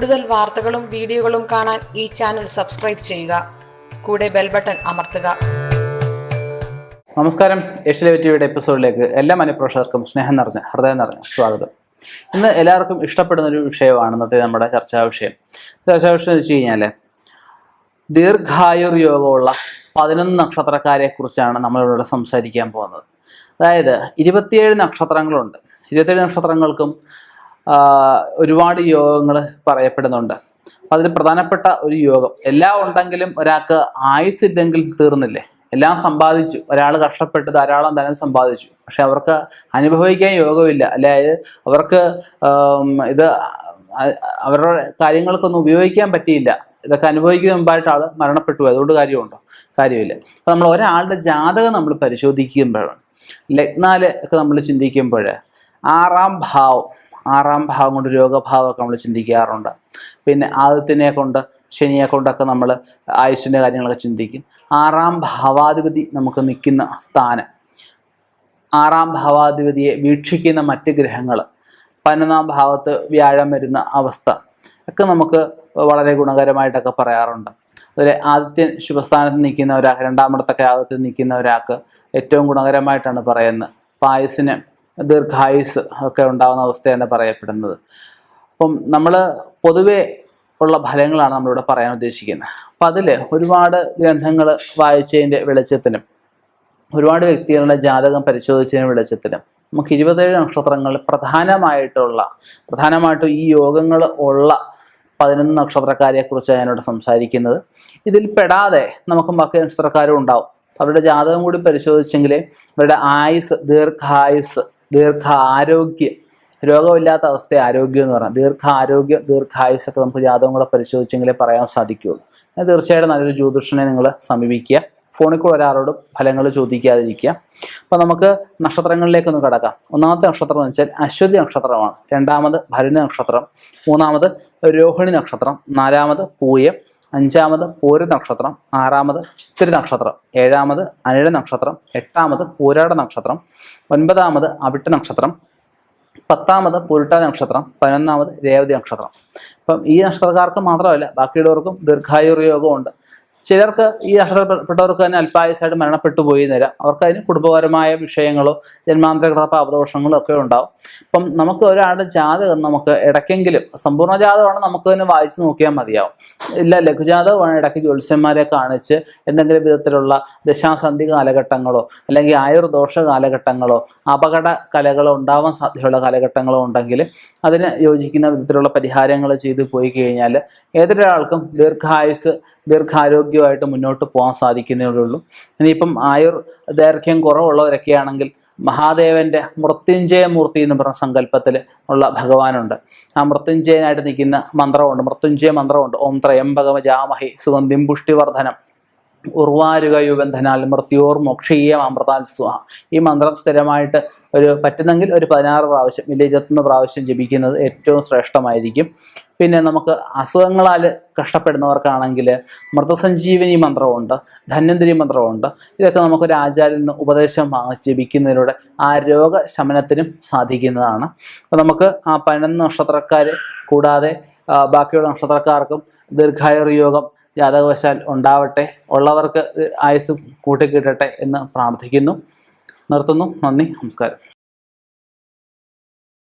കൂടുതൽ വാർത്തകളും വീഡിയോകളും കാണാൻ ഈ ചാനൽ സബ്സ്ക്രൈബ് ചെയ്യുക. കൂടെ ബെൽ ബട്ടൺ അമർത്തുക. നമസ്കാരം. ഏഷ്യൻ ടിവിയുടെ എപ്പിസോഡിലേക്ക് എല്ലാ മനഃപ്രേക്ഷകർക്കും ഹൃദയം നിറഞ്ഞ സ്വാഗതം. ഇന്ന് എല്ലാവർക്കും ഇഷ്ടപ്പെടുന്ന ഒരു വിഷയമാണ് ഇന്നത്തെ നമ്മുടെ ചർച്ചാ വിഷയം എന്ന് വെച്ച് കഴിഞ്ഞാൽ ദീർഘായുർ യോഗമുള്ള 11 നക്ഷത്രക്കാരെ കുറിച്ചാണ് നമ്മളിവിടെ സംസാരിക്കാൻ പോകുന്നത്. അതായത് 27 നക്ഷത്രങ്ങളുണ്ട്. 27 നക്ഷത്രങ്ങൾക്കും ഒരുപാട് യോഗങ്ങൾ പറയപ്പെടുന്നുണ്ട്. അതിൽ പ്രധാനപ്പെട്ട ഒരു യോഗം, എല്ലാം ഉണ്ടെങ്കിലും ഒരാൾക്ക് ആയുസ് ഇല്ലെങ്കിൽ തീർന്നില്ലേ. എല്ലാം സമ്പാദിച്ചു, ഒരാൾ കഷ്ടപ്പെട്ട് ധാരാളം ധനം സമ്പാദിച്ചു, പക്ഷെ അവർക്ക് അനുഭവിക്കാൻ യോഗമില്ല. അതായത് അവർക്ക് ഇത് അവരുടെ കാര്യങ്ങൾക്കൊന്നും ഉപയോഗിക്കാൻ പറ്റിയില്ല. ഇതൊക്കെ അനുഭവിക്കുന്ന മുമ്പായിട്ട് ആൾ മരണപ്പെട്ടു. അതുകൊണ്ട് കാര്യമില്ല. അപ്പം നമ്മൾ ഒരാളുടെ ജാതകം നമ്മൾ പരിശോധിക്കുമ്പോഴാണ്, ലഗ്നാല് ഒക്കെ നമ്മൾ ചിന്തിക്കുമ്പോൾ ആറാം ഭാവം കൊണ്ട് രോഗഭാവമൊക്കെ നമ്മൾ ചിന്തിക്കാറുണ്ട്. പിന്നെ ആദിത്യനെ കൊണ്ട്, ശനിയെ കൊണ്ടൊക്കെ നമ്മൾ ആയുഷിൻ്റെ കാര്യങ്ങളൊക്കെ ചിന്തിക്കും. ആറാം ഭാവാധിപതി നമുക്ക് നിൽക്കുന്ന സ്ഥാനം, ആറാം ഭാവാധിപതിയെ വീക്ഷിക്കുന്ന മറ്റ് ഗ്രഹങ്ങൾ, 11ാം ഭാവത്ത് വ്യാഴം വരുന്ന അവസ്ഥ ഒക്കെ നമുക്ക് വളരെ ഗുണകരമായിട്ടൊക്കെ പറയാറുണ്ട്. അതുപോലെ ആദിത്യൻ ശുഭസ്ഥാനത്ത് നിൽക്കുന്ന ഒരാൾക്ക്, 2ാമിടത്തൊക്കെ ആദിത്യൻ നിൽക്കുന്ന ഒരാൾക്ക് ഏറ്റവും ഗുണകരമായിട്ടാണ് പറയുന്നത്. ആയുസ്സിന് ദീർഘായുസ് ഒക്കെ ഉണ്ടാകുന്ന അവസ്ഥയാണ് പറയപ്പെടുന്നത്. അപ്പം നമ്മൾ പൊതുവെ ഉള്ള ഫലങ്ങളാണ് നമ്മളിവിടെ പറയാൻ ഉദ്ദേശിക്കുന്നത്. അപ്പം അതിൽ ഒരുപാട് ഗ്രന്ഥങ്ങൾ വായിച്ചതിൻ്റെ വെളിച്ചത്തിനും ഒരുപാട് വ്യക്തികളുടെ ജാതകം പരിശോധിച്ചതിൻ്റെ വെളിച്ചത്തിനും നമുക്ക് 27 നക്ഷത്രങ്ങൾ പ്രധാനമായിട്ടും ഈ യോഗങ്ങൾ ഉള്ള 11 നക്ഷത്രക്കാരെ കുറിച്ചാണ് ഞാനിവിടെ സംസാരിക്കുന്നത്. ഇതിൽ പെടാതെ നമുക്ക് ബാക്കി നക്ഷത്രക്കാരും ഉണ്ടാവും. അവരുടെ ജാതകം കൂടി പരിശോധിച്ചെങ്കിലേ അവരുടെ ആയുസ്, ദീർഘാരോഗ്യം, രോഗമില്ലാത്ത അവസ്ഥയെ ആരോഗ്യം എന്ന് പറഞ്ഞാൽ ദീർഘായുസ്സൊക്കെ നമുക്ക് ജാതകം കൂടെ പരിശോധിച്ചെങ്കിലേ പറയാൻ സാധിക്കുകയുള്ളൂ. തീർച്ചയായിട്ടും നല്ലൊരു ജ്യോതിഷനെ നിങ്ങൾ സമീപിക്കുക. ഫോണിൽ കൂടെ ഒരാളോടും ഫലങ്ങൾ ചോദിക്കാതിരിക്കുക. അപ്പം നമുക്ക് നക്ഷത്രങ്ങളിലേക്കൊന്ന് കടക്കാം. 1ാമത്തെ നക്ഷത്രം എന്ന് വെച്ചാൽ അശ്വതി നക്ഷത്രമാണ്. 2ാമത് ഭരണി നക്ഷത്രം, 3ാമത് രോഹിണി നക്ഷത്രം, 4ാമത് പൂയം, 5ാമത് പൂര നക്ഷത്രം, 6ാമത് ചിത്തിര നക്ഷത്രം, 7ാമത് അനിഴ നക്ഷത്രം, 8ാമത് പൂരാട നക്ഷത്രം, 9ാമത് അവിട്ട നക്ഷത്രം, 10ാമത് പുരുട്ട നക്ഷത്രം, 11ാമത് രേവതി നക്ഷത്രം. അപ്പം ഈ നക്ഷത്രക്കാർക്ക് മാത്രമല്ല ബാക്കിയുള്ളവർക്കും ദീർഘായുർ യോഗമുണ്ട്. ചിലർക്ക് ഈ നഷ്ടപ്പെട്ടവർക്ക് തന്നെ അല്പായുസായിട്ട് മരണപ്പെട്ടു പോയി തരാം. അവർക്ക് അതിന് കുടുംബപരമായ വിഷയങ്ങളോ ജന്മാന്തരകൃത പാപദോഷങ്ങളോ ഒക്കെ ഉണ്ടാവും. അപ്പം നമുക്ക് ഒരാളുടെ ജാതകം നമുക്ക് ഇടയ്ക്കെങ്കിലും, സമ്പൂർണ്ണ ജാതകമാണ് നമുക്ക് തന്നെ വായിച്ച് നോക്കിയാൽ മതിയാവും. ഇല്ല, ലഘുജാതകമാണ് ഇടയ്ക്ക് ജ്യോത്സ്യന്മാരെ കാണിച്ച് എന്തെങ്കിലും വിധത്തിലുള്ള ദശാസന്ധി കാലഘട്ടങ്ങളോ അല്ലെങ്കിൽ ആയുർദോഷ കാലഘട്ടങ്ങളോ അപകട കലകളോ ഉണ്ടാവാൻ സാധ്യതയുള്ള കാലഘട്ടങ്ങളോ ഉണ്ടെങ്കിൽ അതിന് യോജിക്കുന്ന വിധത്തിലുള്ള പരിഹാരങ്ങൾ ചെയ്തു പോയി കഴിഞ്ഞാൽ ഏതൊരാൾക്കും ദീർഘാരോഗ്യമായിട്ട് മുന്നോട്ട് പോകാൻ സാധിക്കുന്നതേ ഉള്ളൂ. ഇനിയിപ്പം ദൈർഘ്യം കുറവുള്ളവരൊക്കെ ആണെങ്കിൽ മഹാദേവന്റെ മൃത്യുഞ്ജയ മൂർത്തി എന്ന് പറഞ്ഞ സങ്കല്പത്തിൽ ഉള്ള ഭഗവാനുണ്ട്. ആ മൃത്യുഞ്ജയനായിട്ട് നിൽക്കുന്ന മൃത്യുഞ്ജയ മന്ത്രമുണ്ട്. ഓം ത്രയംബകം ജാമഹി സുഗന്ധിം പുഷ്ടിവർദ്ധനം ഉർവാരുകയുബന്ധനാൽ മൃത്യോർ മോക്ഷീയം അമൃതാൽ സ്വാഹ. ഈ മന്ത്രം സ്ഥിരമായിട്ട് പറ്റുന്നെങ്കിൽ ഒരു 16 പ്രാവശ്യം, ഇല്ല 21 പ്രാവശ്യം ജപിക്കുന്നത് ഏറ്റവും ശ്രേഷ്ഠമായിരിക്കും. പിന്നെ നമുക്ക് അസുഖങ്ങളാൽ കഷ്ടപ്പെടുന്നവർക്കാണെങ്കിൽ മൃതസഞ്ജീവനി മന്ത്രമുണ്ട്, ധന്വന്തരി മന്ത്രമുണ്ട്. ഇതൊക്കെ നമുക്കൊരു ആചാര്യൽ നിന്ന് ഉപദേശം വാങ്ങിച്ച് ജപിക്കുന്നതിലൂടെ ആ രോഗശമനത്തിനും സാധിക്കുന്നതാണ്. അപ്പോൾ നമുക്ക് ആ 11 നക്ഷത്രക്കാർ കൂടാതെ ബാക്കിയുള്ള നക്ഷത്രക്കാർക്കും ദീർഘായുർ യോഗം ജാതകവശാൽ ഉണ്ടാവട്ടെ, ഉള്ളവർക്ക് ആയുസ് കൂട്ടിക്കിട്ടട്ടെ എന്ന് പ്രാർത്ഥിക്കുന്നു. നിർത്തുന്നു. നന്ദി, നമസ്കാരം.